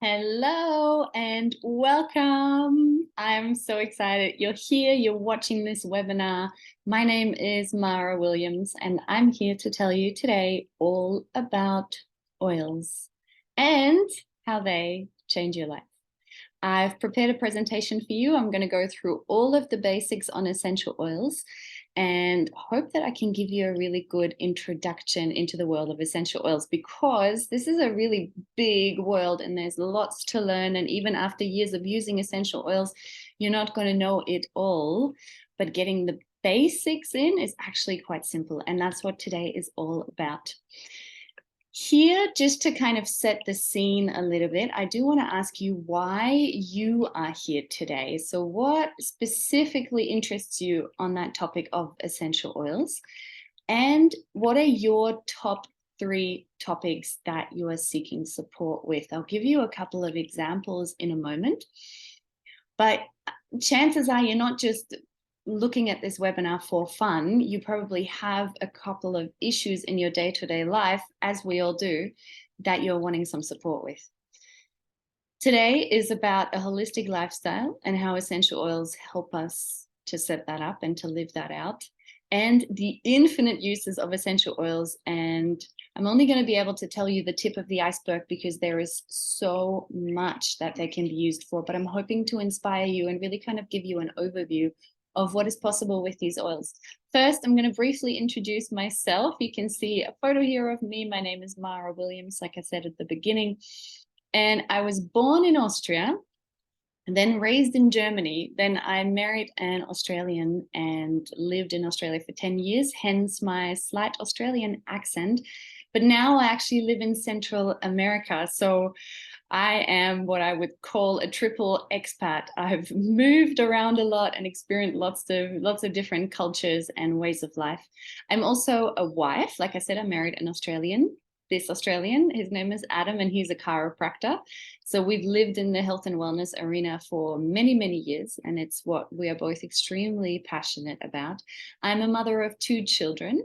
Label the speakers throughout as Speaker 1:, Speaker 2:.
Speaker 1: Hello and welcome. I'm so excited you're here, you're watching this webinar. My name is Mara Williams, and I'm here to tell you today all about oils and how they change your life. I've prepared a presentation for you. I'm going to go through all of the basics on essential oils and hope that I can give you a really good introduction into the world of essential oils, because this is a really big world and there's lots to learn. And even after years of using essential oils, you're not going to know it all, but getting the basics in is actually quite simple. And that's what today is all about. Here, just to kind of set the scene a little bit, I do want to ask you why you are here today. So what specifically interests you on that topic of essential oils? And what are your top 3 topics that you are seeking support with? I'll give you a couple of examples in a moment. But chances are you're not just looking at this webinar for fun. You probably have a couple of issues in your day-to-day life, as we all do, that you're wanting some support with. Today is about a holistic lifestyle and how essential oils help us to set that up and to live that out, and the infinite uses of essential oils. And I'm only going to be able to tell you the tip of the iceberg because there is so much that they can be used for, but I'm hoping to inspire you and really kind of give you an overview of what is possible with these oils. First, I'm going to briefly introduce myself. You can see a photo here of me. My name is Mara Williams, like I said at the beginning. And I was born in Austria and then raised in Germany. Then I married an Australian and lived in Australia for 10 years, hence my slight Australian accent. But now I actually live in Central America. So I am what I would call a triple expat. I've moved around a lot and experienced lots of different cultures and ways of life. I'm also a wife. Like I said, I married an Australian. This Australian, his name is Adam, and he's a chiropractor. So we've lived in the health and wellness arena for many, many years, and it's what we are both extremely passionate about. I'm a mother of 2 children,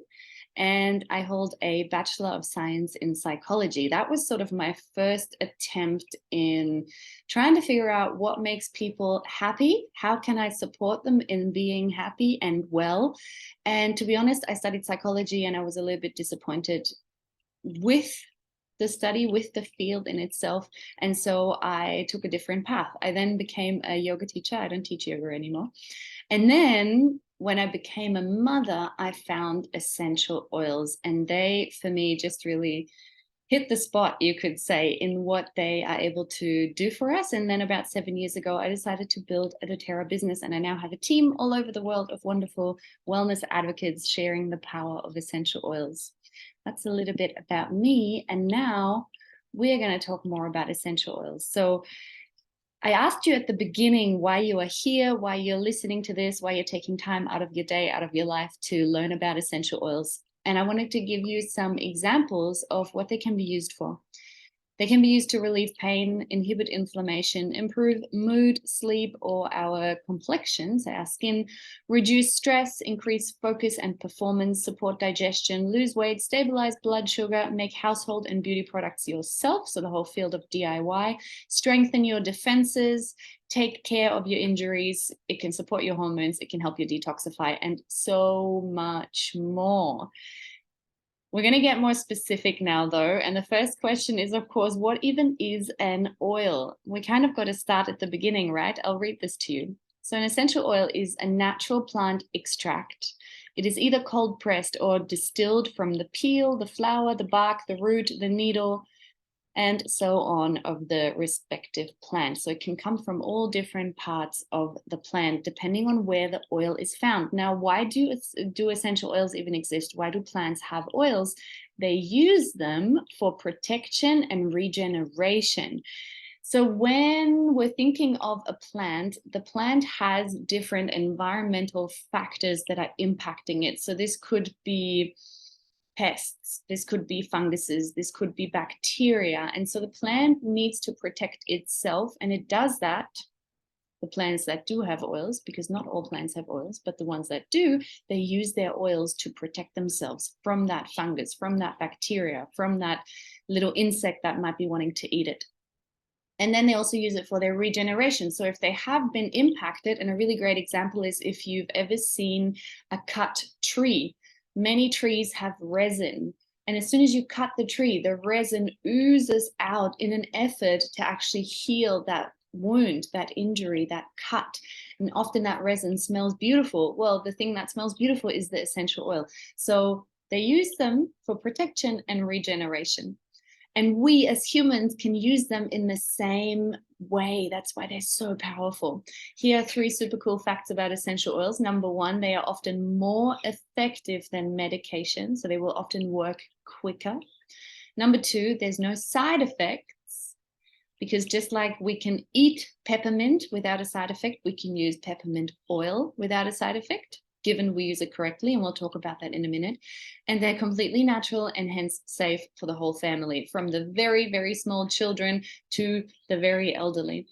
Speaker 1: and I hold a Bachelor of Science in Psychology. That was sort of my first attempt in trying to figure out what makes people happy. How can I support them in being happy and well? And to be honest, I studied psychology and I was a little bit disappointed with the study, with the field in itself. And so I took a different path. I then became a yoga teacher. I don't teach yoga anymore. And then when I became a mother, I found essential oils, and they, for me, just really hit the spot, you could say, in what they are able to do for us. And then about 7 years ago, I decided to build a doTERRA business, and I now have a team all over the world of wonderful wellness advocates sharing the power of essential oils. That's a little bit about me. And now we're going to talk more about essential oils. So I asked you at the beginning why you are here, why you're listening to this, why you're taking time out of your day, out of your life to learn about essential oils. And I wanted to give you some examples of what they can be used for. They can be used to relieve pain, inhibit inflammation, improve mood, sleep, or our complexion, so our skin, reduce stress, increase focus and performance, support digestion, lose weight, stabilize blood sugar, make household and beauty products yourself, so the whole field of DIY, strengthen your defenses, take care of your injuries. It can support your hormones, it can help you detoxify, and so much more. We're going to get more specific now, though. And the first question is, of course, what even is an oil? We kind of got to start at the beginning, right? I'll read this to you. So an essential oil is a natural plant extract. It is either cold pressed or distilled from the peel, the flower, the bark, the root, the needle, and so on of the respective plant. So it can come from all different parts of the plant, depending on where the oil is found. Now, why do essential oils even exist? Why do plants have oils? They use them for protection and regeneration. So when we're thinking of a plant, the plant has different environmental factors that are impacting it. So this could be pests, this could be funguses, this could be bacteria. And so the plant needs to protect itself, and it does that. The plants that do have oils, because not all plants have oils, but the ones that do, they use their oils to protect themselves from that fungus, from that bacteria, from that little insect that might be wanting to eat it. And then they also use it for their regeneration. So if they have been impacted, and a really great example is if you've ever seen a cut tree, many trees have resin. And as soon as you cut the tree, the resin oozes out in an effort to actually heal that wound, that injury, that cut. And often that resin smells beautiful. Well, the thing that smells beautiful is the essential oil. So they use them for protection and regeneration. And we as humans can use them in the same way. That's why they're so powerful. Here are 3 super cool facts about essential oils. Number 1, they are often more effective than medication, so they will often work quicker. Number 2, there's no side effects, because just like we can eat peppermint without a side effect, we can use peppermint oil without a side effect, given we use it correctly, and we'll talk about that in a minute. And they're completely natural and hence safe for the whole family, from the very, very small children to the very elderly.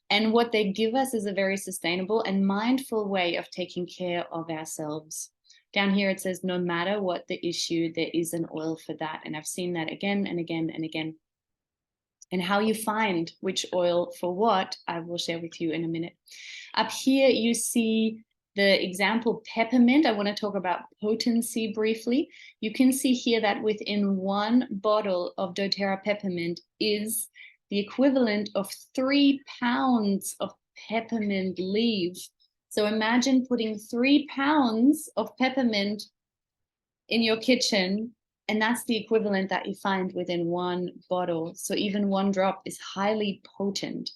Speaker 1: And what they give us is a very sustainable and mindful way of taking care of ourselves. Down here it says, no matter what the issue, there is an oil for that. And I've seen that again and again and again. And how you find which oil for what, I will share with you in a minute. Up here you see the example peppermint. I want to talk about potency briefly. You can see here that within 1 bottle of doTERRA peppermint is the equivalent of 3 pounds of peppermint leaves. So imagine putting 3 pounds of peppermint in your kitchen, and that's the equivalent that you find within 1 bottle. So even 1 drop is highly potent.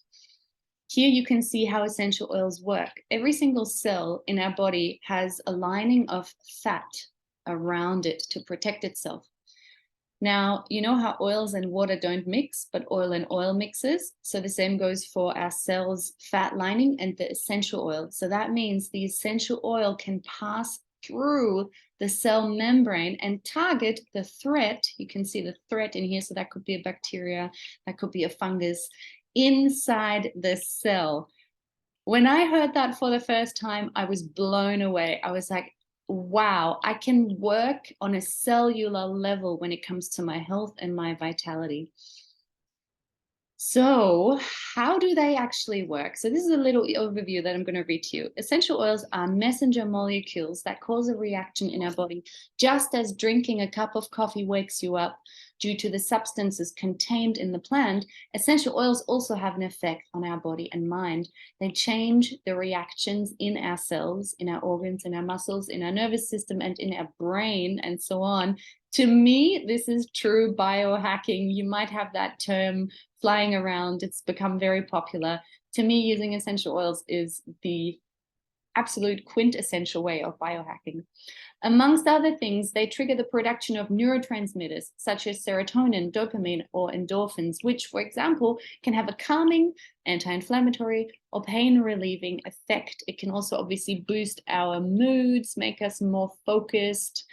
Speaker 1: Here you can see how essential oils work. Every single cell in our body has a lining of fat around it to protect itself. Now, you know how oils and water don't mix, but oil and oil mixes. So the same goes for our cells' fat lining and the essential oil. So that means the essential oil can pass through the cell membrane and target the threat. You can see the threat in here. So that could be a bacteria, that could be a fungus inside the cell. When I heard that for the first time, I was blown away. I was like, wow, I can work on a cellular level when it comes to my health and my vitality. So how do they actually work? So this is a little overview that I'm going to read to you. Essential oils are messenger molecules that cause a reaction in our body, just as drinking a cup of coffee wakes you up due to the substances contained in the plant. Essential oils also have an effect on our body and mind. They change the reactions in our cells, in our organs, in our muscles, in our nervous system, and in our brain, and so on. To me, this is true biohacking. You might have that term flying around. It's become very popular. To me, using essential oils is the absolute quintessential way of biohacking. Amongst other things, they trigger the production of neurotransmitters such as serotonin, dopamine, or endorphins, which, for example, can have a calming, anti-inflammatory, or pain-relieving effect. It can also obviously boost our moods, make us more focused.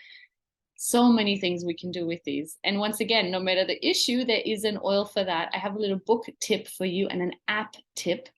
Speaker 1: So many things we can do with these. And once again, no matter the issue, there is an oil for that. I have a little book tip for you and an app tip.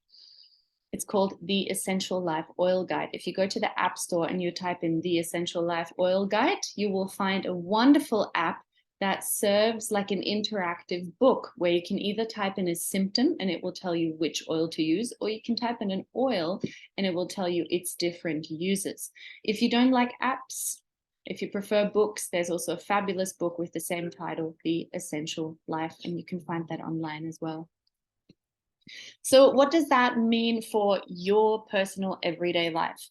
Speaker 1: It's called the Essential Life Oil Guide. If you go to the App Store and you type in the Essential Life Oil Guide, you will find a wonderful app that serves like an interactive book where you can either type in a symptom and it will tell you which oil to use, or you can type in an oil and it will tell you its different uses. If you don't like apps, if you prefer books, there's also a fabulous book with the same title, The Essential Life, and you can find that online as well. So what does that mean for your personal everyday life?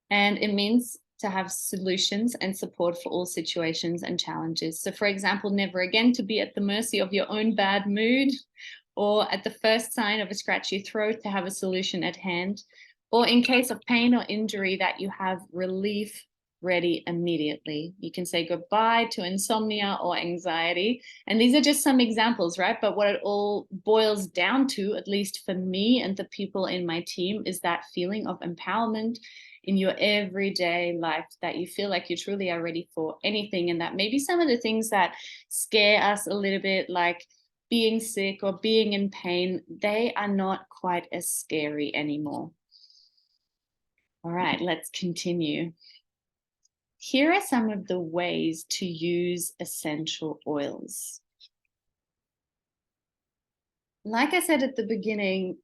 Speaker 1: And it means to have solutions and support for all situations and challenges. So for example, never again to be at the mercy of your own bad mood, or at the first sign of a scratchy throat to have a solution at hand, or in case of pain or injury that you have relief ready immediately. You can say goodbye to insomnia or anxiety. And these are just some examples, right? But what it all boils down to, at least for me and the people in my team, is that feeling of empowerment in your everyday life, that you feel like you truly are ready for anything. And that maybe some of the things that scare us a little bit, like being sick or being in pain, they are not quite as scary anymore. All right, let's continue. Here are some of the ways to use essential oils. Like I said at the beginning,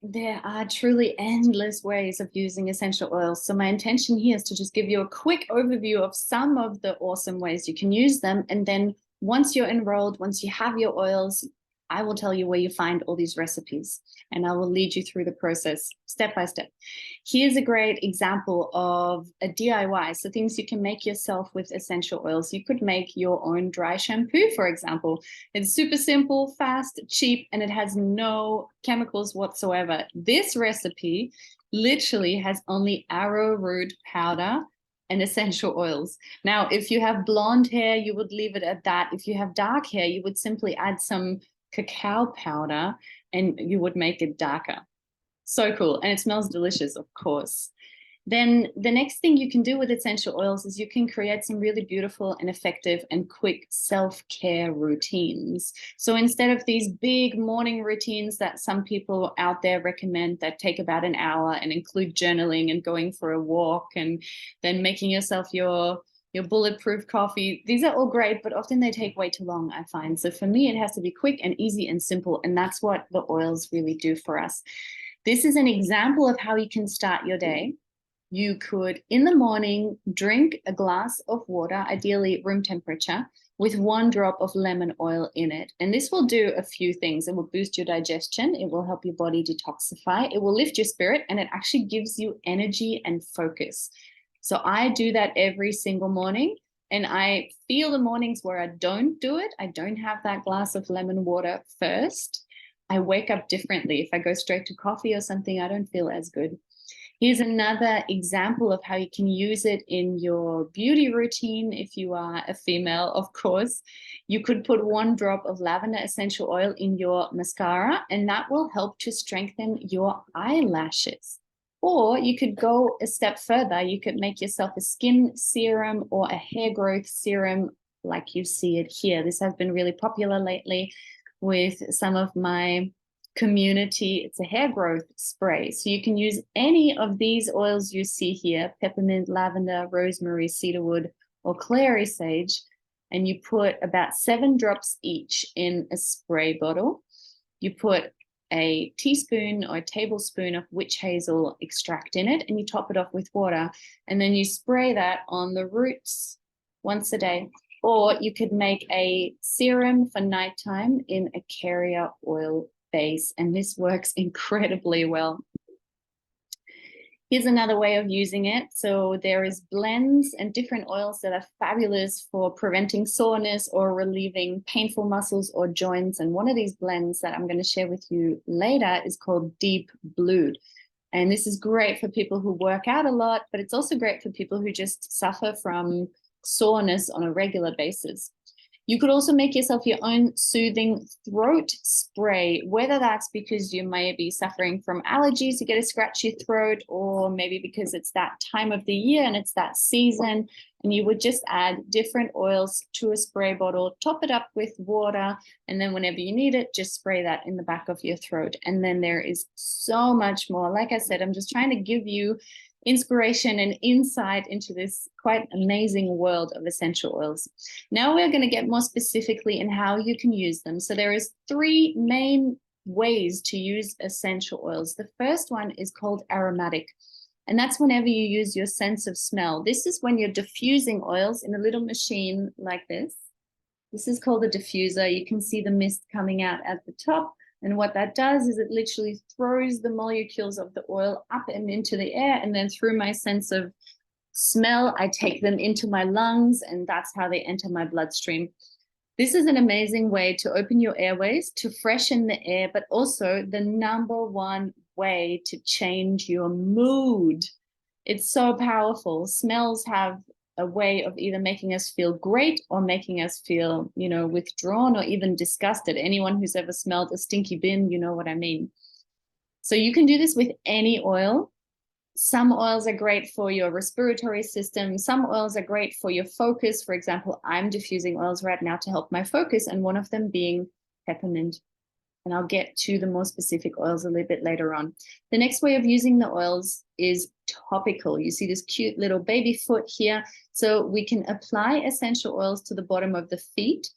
Speaker 1: there are truly endless ways of using essential oils. So my intention here is to just give you a quick overview of some of the awesome ways you can use them. And then once you're enrolled, once you have your oils, I will tell you where you find all these recipes and I will lead you through the process step by step. Here's a great example of a DIY. So things you can make yourself with essential oils. You could make your own dry shampoo, for example. It's super simple, fast, cheap, and it has no chemicals whatsoever. This recipe literally has only arrowroot powder and essential oils. Now, if you have blonde hair, you would leave it at that. If you have dark hair, you would simply add some cacao powder and you would make it darker. So cool. And it smells delicious, of course. Then the next thing you can do with essential oils is you can create some really beautiful and effective and quick self-care routines. So instead of these big morning routines that some people out there recommend that take about an hour and include journaling and going for a walk and then making yourself your bulletproof coffee, these are all great, but often they take way too long, I find. So for me, it has to be quick and easy and simple, and that's what the oils really do for us. This is an example of how you can start your day. You could, in the morning, drink a glass of water, ideally room temperature, with 1 drop of lemon oil in it. And this will do a few things. It will boost your digestion. It will help your body detoxify. It will lift your spirit, and it actually gives you energy and focus. So I do that every single morning. And I feel the mornings where I don't do it, I don't have that glass of lemon water first, I wake up differently. If I go straight to coffee or something, I don't feel as good. Here's another example of how you can use it in your beauty routine. If you are a female, of course, you could put 1 drop of lavender essential oil in your mascara, and that will help to strengthen your eyelashes. Or you could go a step further. You could make yourself a skin serum or a hair growth serum like you see it here. This has been really popular lately with some of my community. It's a hair growth spray. So you can use any of these oils you see here, peppermint, lavender, rosemary, cedarwood, or clary sage, and you put about 7 drops each in a spray bottle. You put a teaspoon or a tablespoon of witch hazel extract in it, and you top it off with water, and then you spray that on the roots once a day. Or you could make a serum for nighttime in a carrier oil base, and this works incredibly well. Here's another way of using it. So there is blends and different oils that are fabulous for preventing soreness or relieving painful muscles or joints. And one of these blends that I'm going to share with you later is called Deep Blue. And this is great for people who work out a lot, but it's also great for people who just suffer from soreness on a regular basis. You could also make yourself your own soothing throat spray, whether that's because you may be suffering from allergies, you get a scratchy throat, or maybe because it's that time of the year and it's that season, and you would just add different oils to a spray bottle, top it up with water, and then whenever you need it, just spray that in the back of your throat. And then there is so much more. Like I said, I'm just trying to give you inspiration and insight into this quite amazing world of essential oils. Now we're going to get more specifically in how you can use them. So there is 3 main ways to use essential oils. The first one is called aromatic, and that's whenever you use your sense of smell. This is when you're diffusing oils in a little machine like this. This is called a diffuser. You can see the mist coming out at the top. And what that does is it literally throws the molecules of the oil up and into the air. And then through my sense of smell, I take them into my lungs, and that's how they enter my bloodstream. This is an amazing way to open your airways, to freshen the air, but also the #1 way to change your mood. It's so powerful. Smells have a way of either making us feel great or making us feel, withdrawn or even disgusted. Anyone who's ever smelled a stinky bin, you know what I mean. So you can do this with any oil. Some oils are great for your respiratory system. Some oils are great for your focus. For example, I'm diffusing oils right now to help my focus, and one of them being peppermint. And I'll get to the more specific oils a little bit later on. The next way of using the oils is topical. You see this cute little baby foot here. So we can apply essential oils to the bottom of the feet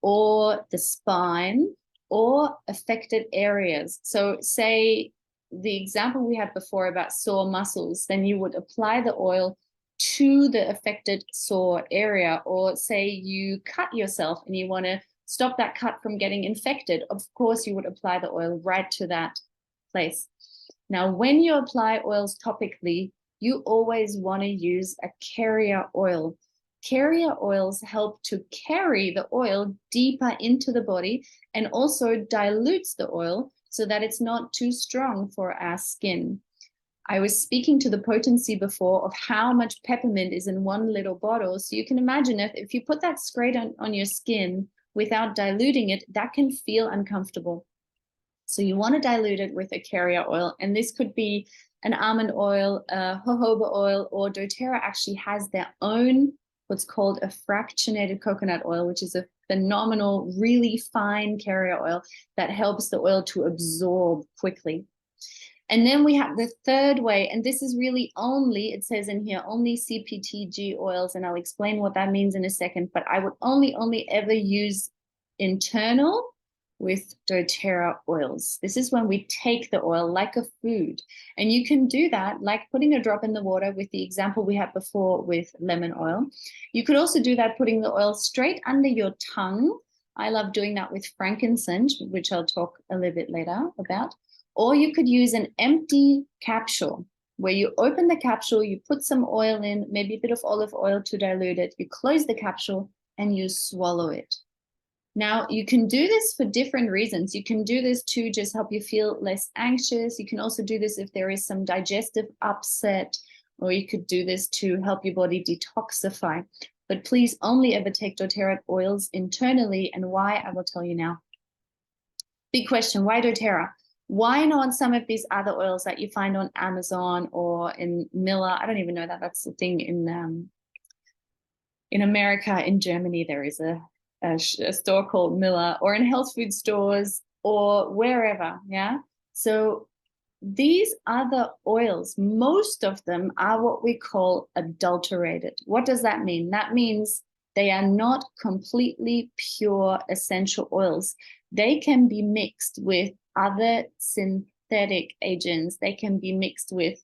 Speaker 1: or the spine or affected areas. So say the example we had before about sore muscles, then you would apply the oil to the affected sore area. Or say you cut yourself and you want to stop that cut from getting infected. Of course, you would apply the oil right to that place. Now, when you apply oils topically, you always want to use a carrier oil. Carrier oils help to carry the oil deeper into the body and also dilutes the oil so that it's not too strong for our skin. I was speaking to the potency before of how much peppermint is in one little bottle. So you can imagine if you put that straight on your skin without diluting it, that can feel uncomfortable. So you want to dilute it with a carrier oil. And this could be an almond oil, a jojoba oil, or doTERRA actually has their own what's called a fractionated coconut oil, which is a phenomenal, really fine carrier oil that helps the oil to absorb quickly. And then we have the third way, and this is really only, it says in here, only CPTG oils, and I'll explain what that means in a second, but I would only ever use internal with doTERRA oils. This is when we take the oil like a food. And you can do that like putting a drop in the water with the example we had before with lemon oil. You could also do that putting the oil straight under your tongue. I love doing that with frankincense, which I'll talk a little bit later about. Or you could use an empty capsule where you open the capsule, you put some oil in, maybe a bit of olive oil to dilute it, you close the capsule and you swallow it. Now, you can do this for different reasons. You can do this to just help you feel less anxious. You can also do this if there is some digestive upset, or you could do this to help your body detoxify. But please only ever take doTERRA oils internally, and why, I will tell you now. Big question, why doTERRA? Why not some of these other oils that you find on Amazon or in Miller? I don't even know that that's the thing in America. In Germany, there is a store called Miller, or in health food stores or wherever, yeah? So these other oils, most of them are what we call adulterated. What does that mean? That means they are not completely pure essential oils. They can be mixed with other synthetic agents. They can be mixed with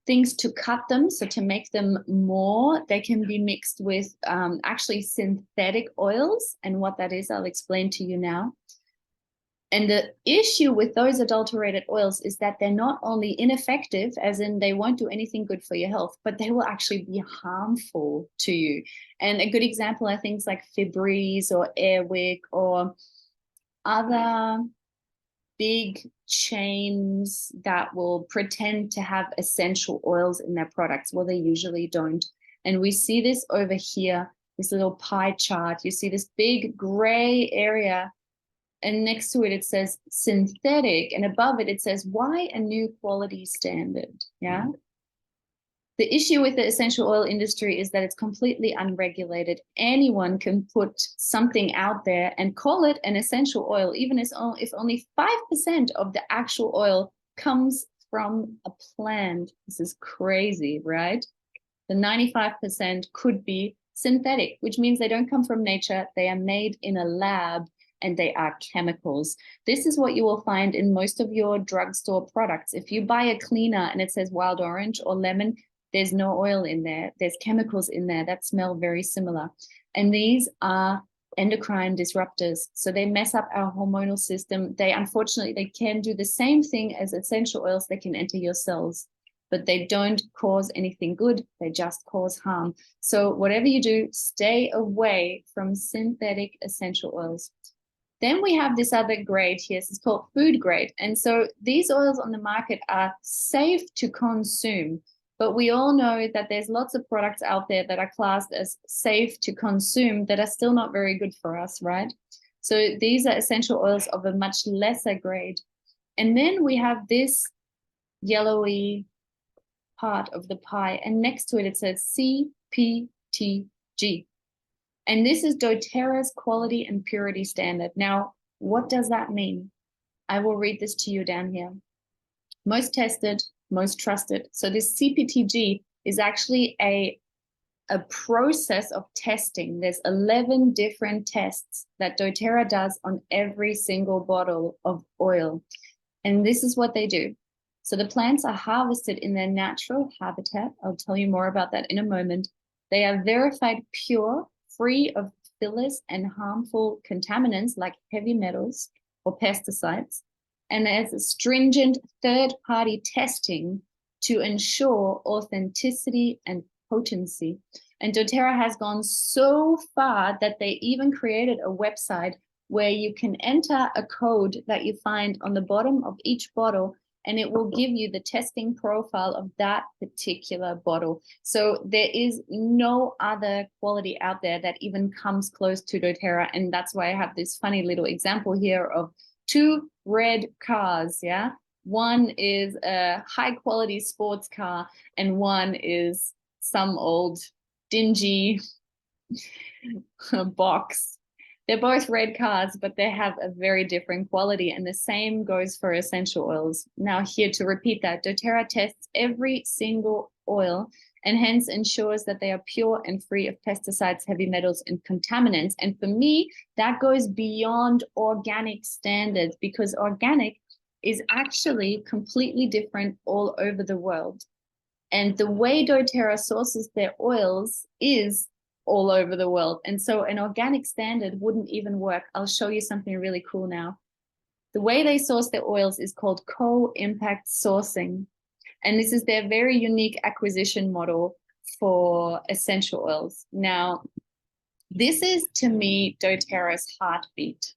Speaker 1: things to cut them, so to make them more. They can be mixed with actually synthetic oils, and what that is, I'll explain to you now. And the issue with those adulterated oils is that they're not only ineffective, as in they won't do anything good for your health, but they will actually be harmful to you. And a good example are things like Febreze or Airwick or other big chains that will pretend to have essential oils in their products. Well, they usually don't. And we see this over here, this little pie chart. You see this big gray area, and next to it, it says synthetic, and above it, it says, why a new quality standard? Yeah. The issue with the essential oil industry is that it's completely unregulated. Anyone can put something out there and call it an essential oil, even if only 5% of the actual oil comes from a plant. This is crazy, right? The 95% could be synthetic, which means they don't come from nature. They are made in a lab and they are chemicals. This is what you will find in most of your drugstore products. If you buy a cleaner and it says wild orange or lemon, there's no oil in there. There's chemicals in there that smell very similar. And these are endocrine disruptors. So they mess up our hormonal system. Unfortunately, they can do the same thing as essential oils. They can enter your cells, but they don't cause anything good. They just cause harm. So whatever you do, stay away from synthetic essential oils. Then we have this other grade here. It's called food grade. And so these oils on the market are safe to consume. But we all know that there's lots of products out there that are classed as safe to consume that are still not very good for us, right? So these are essential oils of a much lesser grade. And then we have this yellowy part of the pie, and next to it, it says CPTG. And this is doTERRA's quality and purity standard. Now, what does that mean? I will read this to you down here. Most tested, most trusted. So this CPTG is actually a a process of testing. There's 11 different tests that doTERRA does on every single bottle of oil. And this is what they do. So the plants are harvested in their natural habitat. I'll tell you more about that in a moment. They are verified pure, free of fillers and harmful contaminants like heavy metals or pesticides. And there's a stringent third-party testing to ensure authenticity and potency. And doTERRA has gone so far that they even created a website where you can enter a code that you find on the bottom of each bottle, and it will give you the testing profile of that particular bottle. So there is no other quality out there that even comes close to doTERRA. And that's why I have this funny little example here of 2 red cars, yeah? One is a high quality sports car and one is some old dingy box. They're both red cars, but they have a very different quality, and the same goes for essential oils. Now, here to repeat that, doTERRA tests every single oil and hence ensures that they are pure and free of pesticides, heavy metals, and contaminants. And for me, that goes beyond organic standards, because organic is actually completely different all over the world. And the way doTERRA sources their oils is all over the world. And so an organic standard wouldn't even work. I'll show you something really cool now. The way they source their oils is called co-impact sourcing. And this is their very unique acquisition model for essential oils. Now, this is, to me, doTERRA's heartbeat.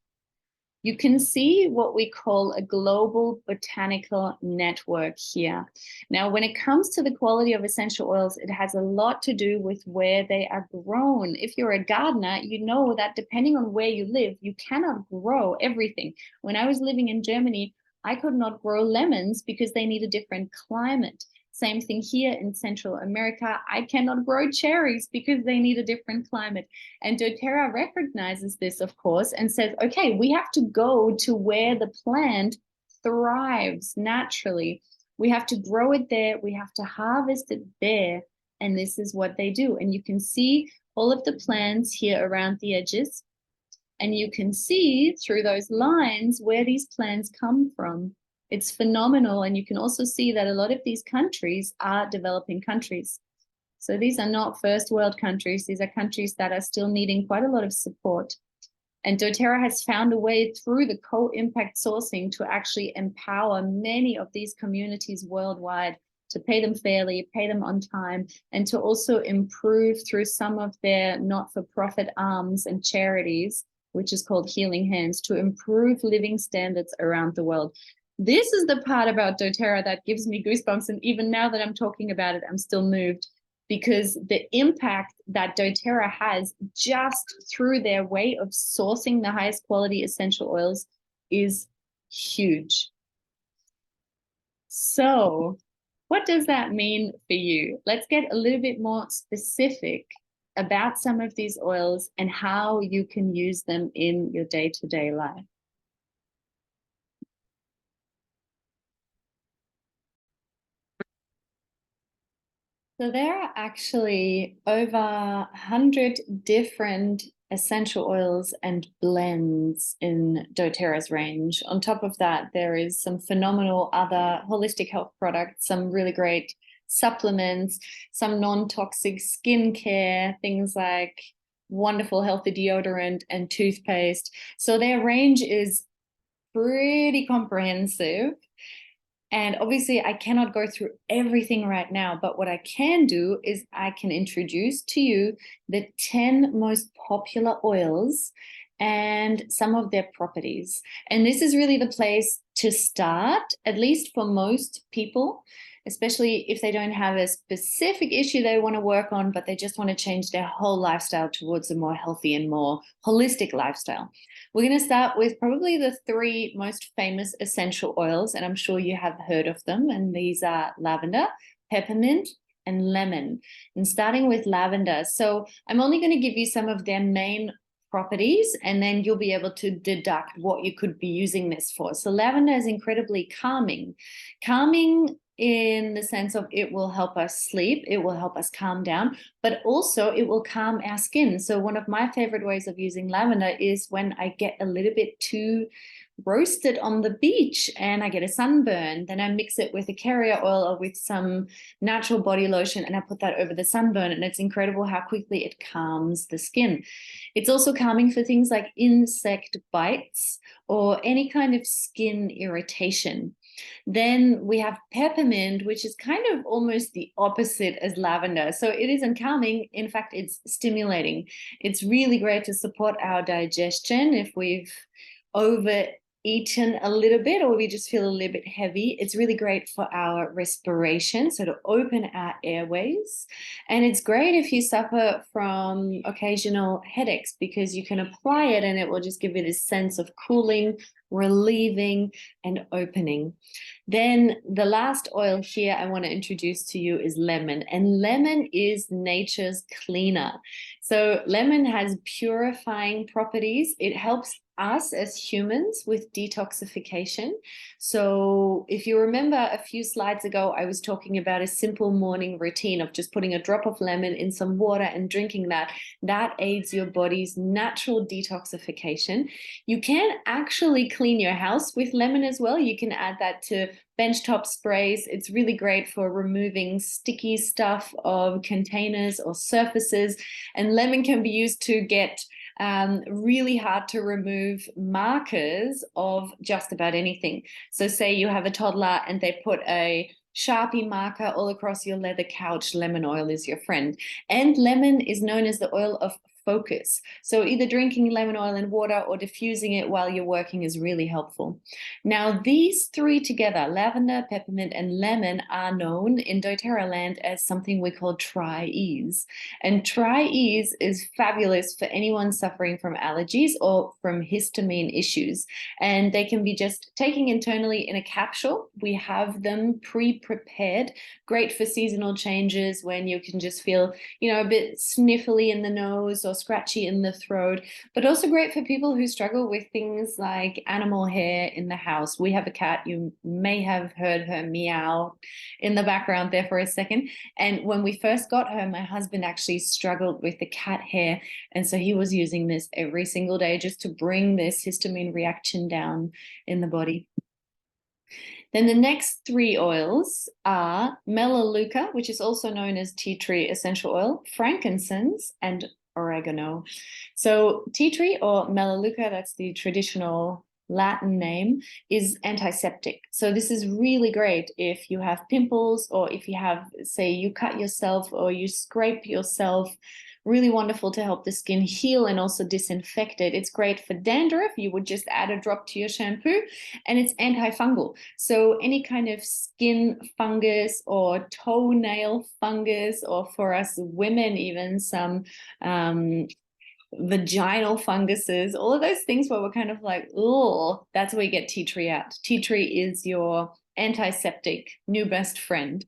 Speaker 1: You can see what we call a global botanical network here. Now, when it comes to the quality of essential oils, it has a lot to do with where they are grown. If you're a gardener, you know that depending on where you live, you cannot grow everything. When I was living in Germany, I could not grow lemons because they need a different climate. Same thing here in Central America. I cannot grow cherries because they need a different climate. And doTERRA recognizes this, of course, and says, okay, we have to go to where the plant thrives naturally. We have to grow it there. We have to harvest it there. And this is what they do. And you can see all of the plants here around the edges. And you can see through those lines where these plants come from. It's phenomenal. And you can also see that a lot of these countries are developing countries. So these are not first world countries. These are countries that are still needing quite a lot of support. And doTERRA has found a way through the co-impact sourcing to actually empower many of these communities worldwide, to pay them fairly, pay them on time, and to also improve through some of their not-for-profit arms and charities, which is called Healing Hands, to improve living standards around the world. This is the part about doTERRA that gives me goosebumps. And even now that I'm talking about it, I'm still moved, because the impact that doTERRA has just through their way of sourcing the highest quality essential oils is huge. So what does that mean for you? Let's get a little bit more specific about some of these oils and how you can use them in your day-to-day life. So there are actually over 100 different essential oils and blends in doTERRA's range. On top of that, there is some phenomenal other holistic health products, some really great supplements, some non-toxic skincare, things like wonderful healthy deodorant and toothpaste. So their range is pretty comprehensive. And obviously, I cannot go through everything right now, but what I can do is I can introduce to you the 10 most popular oils and some of their properties. And this is really the place to start, at least for most people, especially if they don't have a specific issue they want to work on, but they just want to change their whole lifestyle towards a more healthy and more holistic lifestyle. We're going to start with probably the 3 most famous essential oils, and I'm sure you have heard of them. And these are lavender, peppermint, and lemon. And starting with lavender. So I'm only going to give you some of their main properties, and then you'll be able to deduct what you could be using this for. So lavender is incredibly calming. Calming in the sense of it will help us sleep, it will help us calm down, but also it will calm our skin. So one of my favorite ways of using lavender is when I get a little bit too roasted on the beach and I get a sunburn, then I mix it with a carrier oil or with some natural body lotion and I put that over the sunburn, and it's incredible how quickly it calms the skin. It's also calming for things like insect bites or any kind of skin irritation. Then we have peppermint, which is kind of almost the opposite as lavender. So it isn't calming. In fact, it's stimulating. It's really great to support our digestion if we've overeaten a little bit or we just feel a little bit heavy. It's really great for our respiration, so to open our airways. And it's great if you suffer from occasional headaches, because you can apply it and it will just give you this sense of cooling, relieving, and opening. Then the last oil here I want to introduce to you is lemon, and lemon is nature's cleaner. So lemon has purifying properties. It helps us as humans with detoxification. So if you remember a few slides ago, I was talking about a simple morning routine of just putting a drop of lemon in some water and drinking that. That aids your body's natural detoxification. You can actually clean your house with lemon as well. You can add that to benchtop sprays. It's really great for removing sticky stuff of containers or surfaces. And lemon can be used to get really hard to remove markers of just about anything. So say you have a toddler and they put a Sharpie marker all across your leather couch, lemon oil is your friend. And lemon is known as the oil of focus. So either drinking lemon oil in water or diffusing it while you're working is really helpful. Now, these three together, lavender, peppermint, and lemon, are known in doTERRA land as something we call Tri-Ease. And Tri-Ease is fabulous for anyone suffering from allergies or from histamine issues. And they can be just taken internally in a capsule. We have them pre-prepared, great for seasonal changes when you can just feel, a bit sniffly in the nose or scratchy in the throat, but also great for people who struggle with things like animal hair in the house. We have a cat. You may have heard her meow in the background there for a second. And when we first got her, my husband actually struggled with the cat hair. And so he was using this every single day just to bring this histamine reaction down in the body. Then the next three oils are melaleuca, which is also known as tea tree essential oil, frankincense, and oregano. So tea tree or melaleuca, that's the traditional Latin name, is antiseptic. So this is really great if you have pimples or if you have, say, you cut yourself or you scrape yourself. Really wonderful to help the skin heal and also disinfect it. It's great for dandruff. You would just add a drop to your shampoo, and it's antifungal. So any kind of skin fungus or toenail fungus, or for us women, even some vaginal funguses, all of those things where we're kind of like, oh, that's where you get tea tree out. Tea tree is your antiseptic new best friend.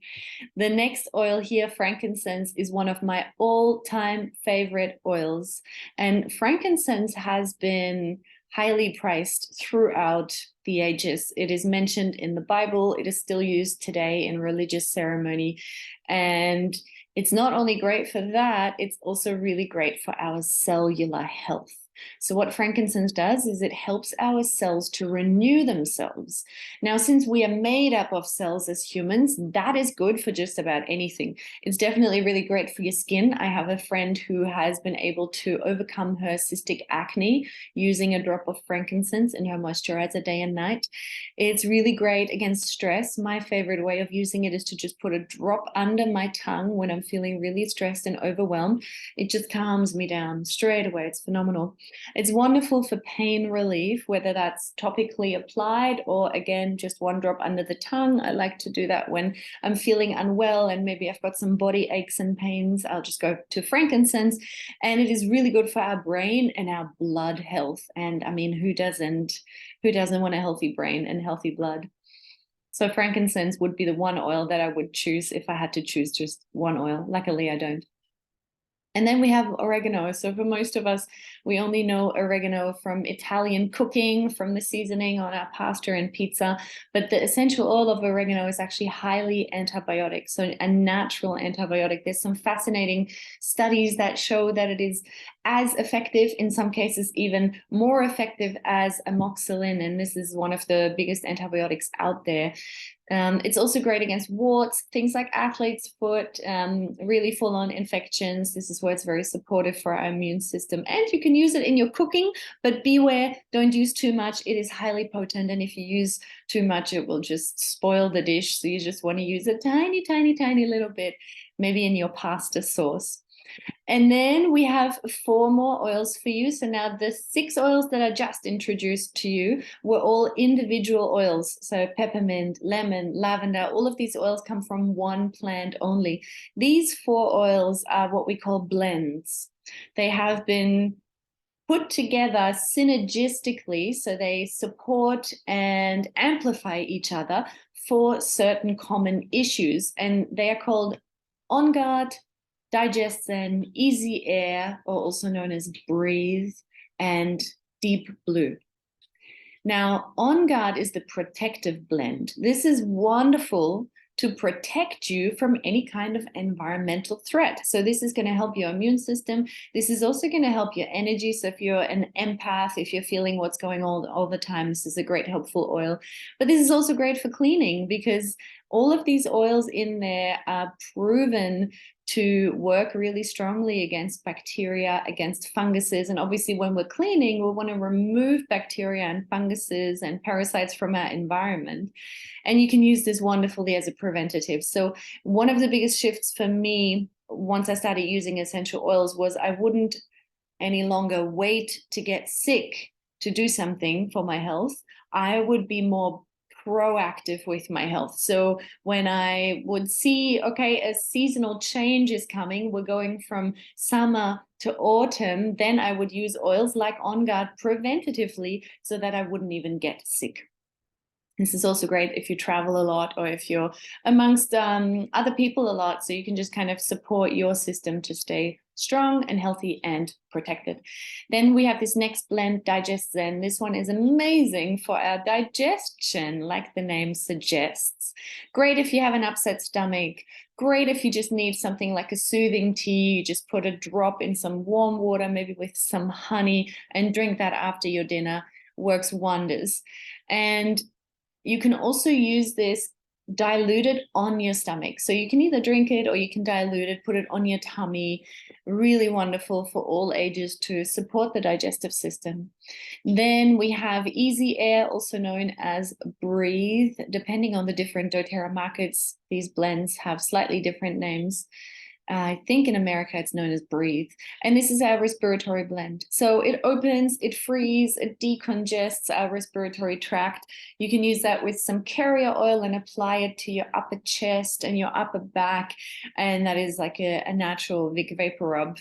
Speaker 1: The next oil here, frankincense, is one of my all-time favorite oils. And frankincense has been highly priced throughout the ages. It is mentioned in the Bible. It is still used today in religious ceremony. And it's not only great for that, it's also really great for our cellular health. So what frankincense does is it helps our cells to renew themselves. Now, since we are made up of cells as humans, that is good for just about anything. It's definitely really great for your skin. I have a friend who has been able to overcome her cystic acne using a drop of frankincense in her moisturizer day and night. It's really great against stress. My favorite way of using it is to just put a drop under my tongue when I'm feeling really stressed and overwhelmed. It just calms me down straight away. It's phenomenal. It's wonderful for pain relief, whether that's topically applied or, again, just one drop under the tongue. I like to do that when I'm feeling unwell and maybe I've got some body aches and pains. I'll just go to frankincense, and it is really good for our brain and our blood health. And I mean, who doesn't want a healthy brain and healthy blood? So frankincense would be the one oil that I would choose if I had to choose just one oil. Luckily, I don't. And then we have oregano. So for most of us, we only know oregano from Italian cooking, from the seasoning on our pasta and pizza. But the essential oil of oregano is actually highly antibiotic, so a natural antibiotic. There's some fascinating studies that show that it is as effective, in some cases even more effective, as amoxicillin. And this is one of the biggest antibiotics out there. It's also great against warts, things like athlete's foot, really full-on infections. This is where it's very supportive for our immune system. And you can use it in your cooking, but beware, don't use too much. It is highly potent, and if you use too much, it will just spoil the dish. So you just want to use a tiny, tiny, tiny little bit, maybe in your pasta sauce. And then we have 4 more oils for you. So now the 6 oils that I just introduced to you were all individual oils. So peppermint, lemon, lavender, all of these oils come from one plant only. These 4 oils are what we call blends. They have been put together synergistically, so they support and amplify each other for certain common issues. And they are called On Guard, Digest Zen, Easy Air, or also known as Breathe, and Deep Blue. Now, On Guard is the protective blend. This is wonderful to protect you from any kind of environmental threat. So this is going to help your immune system. This is also going to help your energy. So if you're an empath, if you're feeling what's going on all the time, this is a great helpful oil. But this is also great for cleaning, because all of these oils in there are proven to work really strongly against bacteria, against funguses. And obviously when we're cleaning, we want to remove bacteria and funguses and parasites from our environment. And you can use this wonderfully as a preventative. So one of the biggest shifts for me once I started using essential oils was I wouldn't any longer wait to get sick to do something for my health. I would be more proactive with my health. So when I would see, okay, a seasonal change is coming, we're going from summer to autumn, then I would use oils like On Guard preventatively so that I wouldn't even get sick. This is also great if you travel a lot, or if you're amongst other people a lot, so you can just kind of support your system to stay strong and healthy and protected. Then we have this next blend, Digest Zen. This one is amazing for our digestion, like the name suggests. Great if you have an upset stomach. Great if you just need something like a soothing tea. You just put a drop in some warm water, maybe with some honey, and drink that after your dinner. Works wonders. And you can also use this diluted on your stomach. So you can either drink it or you can dilute it, put it on your tummy. Really wonderful for all ages to support the digestive system. Then we have Easy Air, also known as Breathe. Depending on the different doTERRA markets, these blends have slightly different names. I think in America it's known as Breathe. And this is our respiratory blend. So it opens, it frees, it decongests our respiratory tract. You can use that with some carrier oil and apply it to your upper chest and your upper back. And that is like a natural Vic Vapor Rub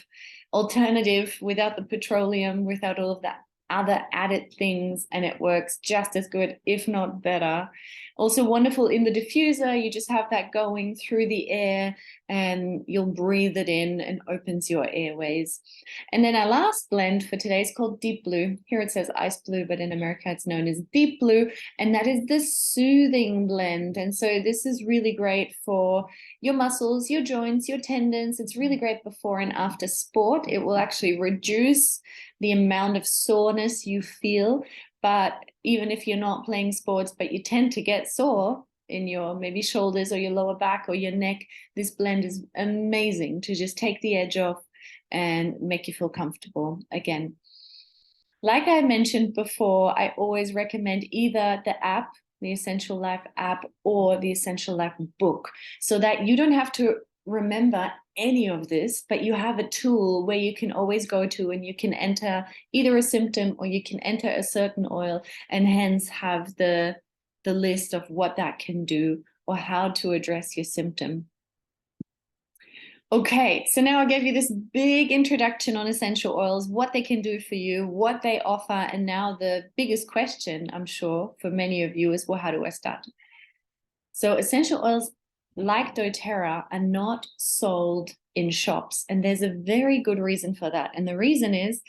Speaker 1: alternative, without the petroleum, without all of that other added things, and it works just as good, if not better. Also wonderful in the diffuser. You just have that going through the air and you'll breathe it in and opens your airways. And then our last blend for today is called Deep Blue. Here it says Ice Blue, but in America it's known as Deep Blue, and that is the soothing blend. And so this is really great for your muscles, your joints, your tendons. It's really great before and after sport. It will actually reduce the amount of soreness you feel. But even if you're not playing sports, but you tend to get sore in your maybe shoulders or your lower back or your neck, this blend is amazing to just take the edge off and make you feel comfortable again. Like I mentioned before, I always recommend either the app, the Essential Life app, or the Essential Life book, so that you don't have to remember any of this, but you have a tool where you can always go to and you can enter either a symptom or you can enter a certain oil, and hence have the list of what that can do or how to address your symptom. Okay, so now I gave you this big introduction on essential oils, what they can do for you, what they offer, and now the biggest question, I'm sure, for many of you is, well, how do I start? So essential oils like doTERRA are not sold in shops. And there's a very good reason for that. And the reason is,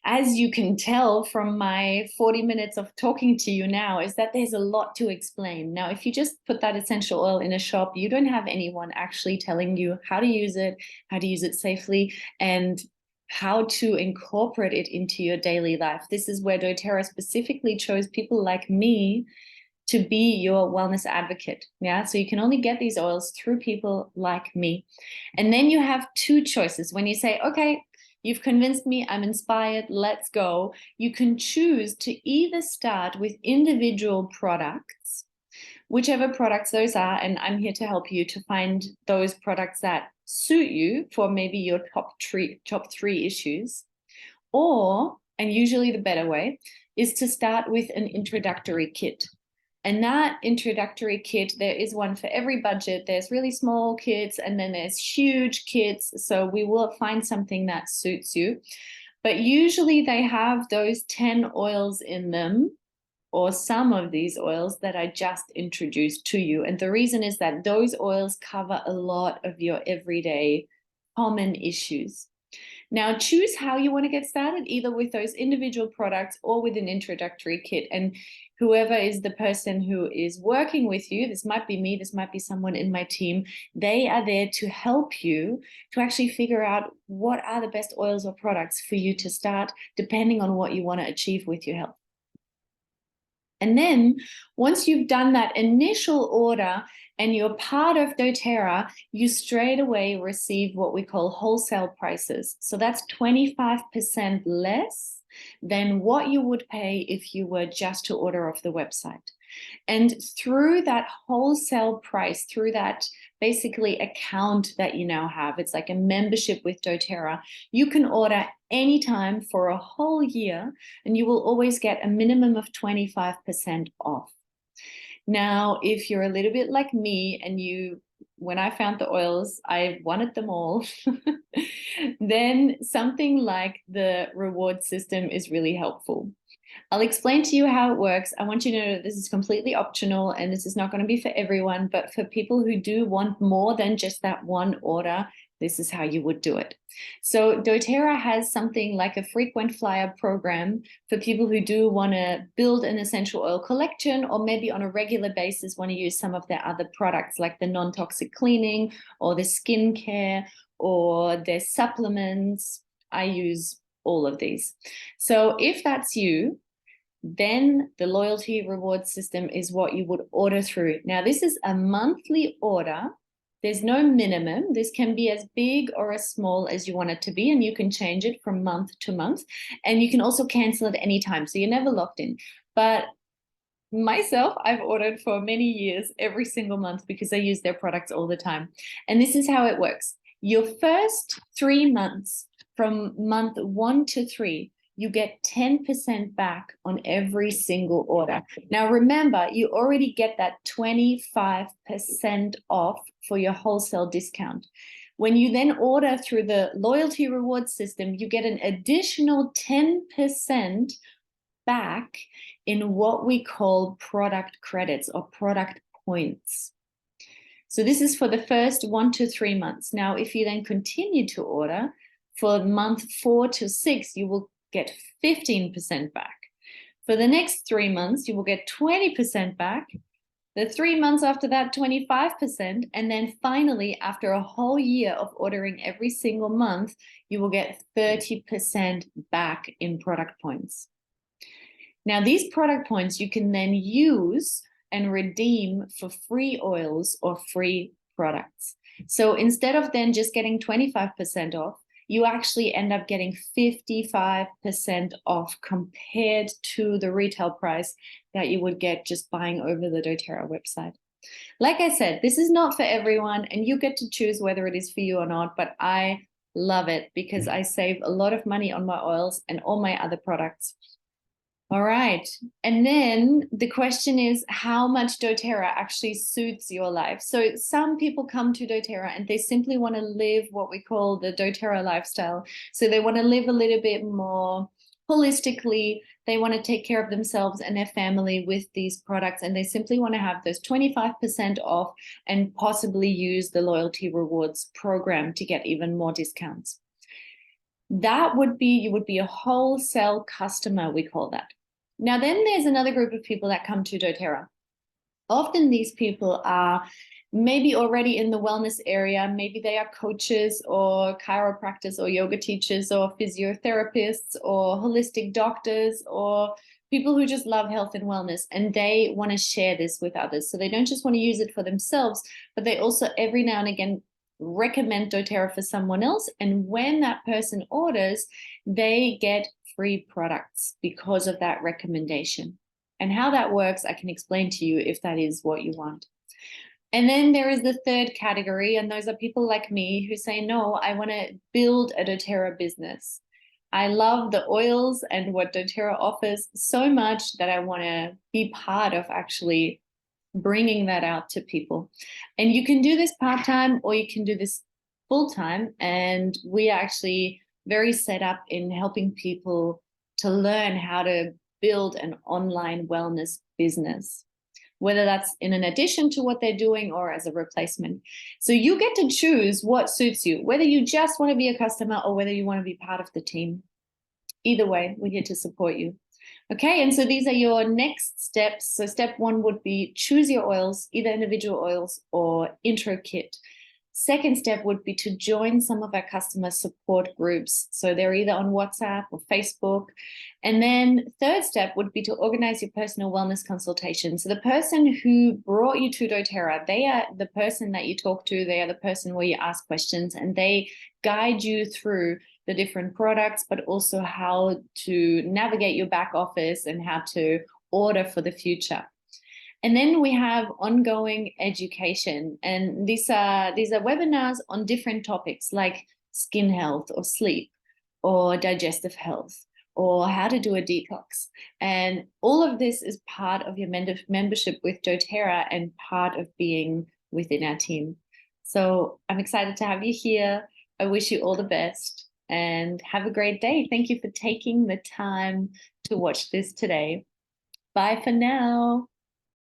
Speaker 1: as you can tell from my 40 minutes of talking to you now, is that there's a lot to explain. Now, if you just put that essential oil in a shop, you don't have anyone actually telling you how to use it safely, and how to incorporate it into your daily life. This is where doTERRA specifically chose people like me to be your wellness advocate. Yeah, so you can only get these oils through people like me. And then you have two choices. When you say, okay, you've convinced me, I'm inspired, let's go, you can choose to either start with individual products, whichever products those are, and I'm here to help you to find those products that suit you for maybe your top three issues. Or, and usually the better way, is to start with an introductory kit. And that introductory kit, there is one for every budget. There's really small kits, and then there's huge kits. So we will find something that suits you. But usually they have those 10 oils in them, or some of these oils that I just introduced to you. And the reason is that those oils cover a lot of your everyday common issues. Now, choose how you want to get started, either with those individual products or with an introductory kit. And whoever is the person who is working with you, this might be me, this might be someone in my team, they are there to help you to actually figure out what are the best oils or products for you to start, depending on what you want to achieve with your health. And then once you've done that initial order and you're part of doTERRA, you straight away receive what we call wholesale prices. So that's 25% less than what you would pay if you were just to order off the website. And through that wholesale price, through that basically account that you now have, it's like a membership with doTERRA, you can order anytime for a whole year, and you will always get a minimum of 25% off. Now, if you're a little bit like me and when I found the oils, I wanted them all, then something like the reward system is really helpful. I'll explain to you how it works. I want you to know that this is completely optional and this is not going to be for everyone, but for people who do want more than just that one order, this is how you would do it. So doTERRA has something like a frequent flyer program for people who do want to build an essential oil collection, or maybe on a regular basis want to use some of their other products like the non-toxic cleaning or the skincare or their supplements. I use all of these. So if that's you, then the loyalty reward system is what you would order through. Now, this is a monthly order. There's no minimum. This can be as big or as small as you want it to be, and you can change it from month to month. And you can also cancel at any time, so you're never locked in. But myself, I've ordered for many years, every single month, because I use their products all the time. And this is how it works. Your first 3 months, from month 1 to 3, you get 10% back on every single order. Now, remember, you already get that 25% off for your wholesale discount. When you then order through the loyalty reward system, you get an additional 10% back in what we call product credits or product points. So this is for the first 1 to 3 months. Now, if you then continue to order, for month 4 to 6, you will get 15% back. For the next 3 months, you will get 20% back. The 3 months after that, 25%. And then finally, after a whole year of ordering every single month, you will get 30% back in product points. Now, these product points you can then use and redeem for free oils or free products. So instead of then just getting 25% off, you actually end up getting 55% off compared to the retail price that you would get just buying over the doTERRA website. Like I said, this is not for everyone, and you get to choose whether it is for you or not, but I love it because I save a lot of money on my oils and all my other products. All right. And then the question is how much doTERRA actually suits your life. So some people come to doTERRA and they simply want to live what we call the doTERRA lifestyle. So they want to live a little bit more holistically, they want to take care of themselves and their family with these products, and they simply want to have those 25% off and possibly use the loyalty rewards program to get even more discounts. That would be, you would be a wholesale customer, we call that. Now, then there's another group of people that come to doTERRA. Often these people are maybe already in the wellness area. Maybe they are coaches or chiropractors or yoga teachers or physiotherapists or holistic doctors or people who just love health and wellness, and they want to share this with others. So they don't just want to use it for themselves, but they also every now and again recommend doTERRA for someone else. And when that person orders, they get free products because of that recommendation. And how that works, I can explain to you if that is what you want. And then there is the third category, and those are people like me who say, no, I want to build a doTERRA business. I love the oils and what doTERRA offers so much that I want to be part of actually bringing that out to people. And you can do this part-time or you can do this full-time. And we are actually very set up in helping people to learn how to build an online wellness business, whether that's in an addition to what they're doing or as a replacement. So you get to choose what suits you, whether you just want to be a customer or whether you want to be part of the team. Either way, we're here to support you. Okay, and so these are your next steps. So step one would be choose your oils, either individual oils or intro kit. Second step would be to join some of our customer support groups. So they're either on WhatsApp or Facebook. And then third step would be to organize your personal wellness consultation. So the person who brought you to doTERRA, they are the person that you talk to. They are the person where you ask questions and they guide you through the different products, but also how to navigate your back office and how to order for the future. And then we have ongoing education, and these are webinars on different topics like skin health or sleep or digestive health or how to do a detox. And all of this is part of your membership with doTERRA and part of being within our team. So I'm excited to have you here. I wish you all the best and have a great day. Thank you for taking the time to watch this today. Bye for now.